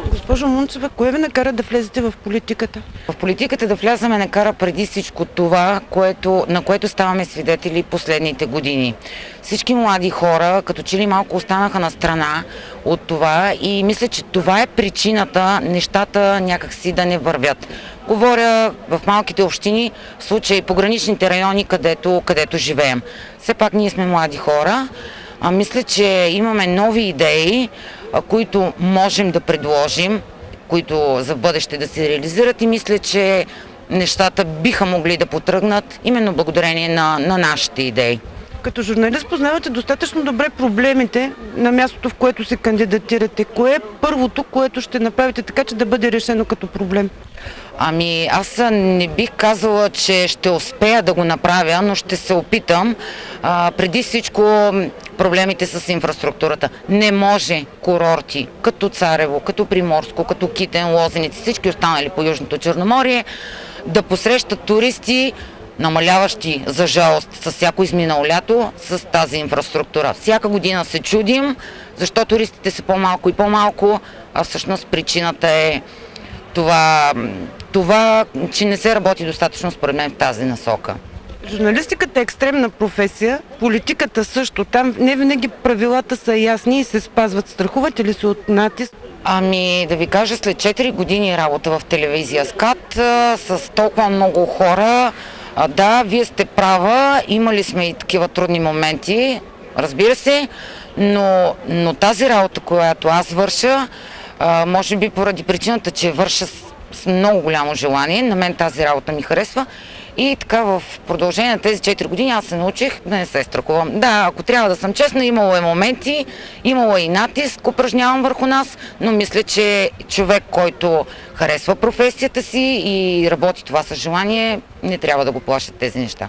Госпожо Мунцева, кое ви накара да влезете в политиката? В политиката да влязаме накара преди всичко това, на което ставаме свидетели последните години. Всички млади хора като че ли малко останаха на страна от това и мисля, че това е причината нещата някакси да не вървят. Говоря в малките общини, в случай пограничните райони, където живеем. Все пак ние сме млади хора. Мисля, че имаме нови идеи, които можем да предложим, които за бъдеще да се реализират и мисля, че нещата биха могли да потръгнат именно благодарение на нашите идеи. Като журналист познавате достатъчно добре проблемите на мястото, в което се кандидатирате. Кое е първото, което ще направите така, че да бъде решено като проблем? Аз не бих казала, че ще успея да го направя, но ще се опитам. Преди всичко проблемите с инфраструктурата. Не може курорти като Царево, като Приморско, като Китен, Лозенец, всички останали по Южното Черноморие да посрещат туристи, намаляващи за жалост с всяко изминало лято с тази инфраструктура. Всяка година се чудим, защо туристите са по-малко и по-малко, а всъщност причината е това, че не се работи достатъчно според мен в тази насока. Журналистиката е екстремна професия, политиката също. Там не винаги правилата са ясни и се спазват. Страхувате ли се от натиск? Да ви кажа, след 4 години работа в телевизия СКАТ с толкова много хора, да, вие сте права, имали сме и такива трудни моменти, разбира се, но тази работа, която аз върша, може би поради причината, че върша с много голямо желание, на мен тази работа ми харесва и така в продължение на тези 4 години аз се научих да не се страхувам. Да, ако трябва да съм честна, имало е моменти, имало е и натиск, упражнявам върху нас, но мисля, че човек, който харесва професията си и работи това с желание, не трябва да го плашат тези неща.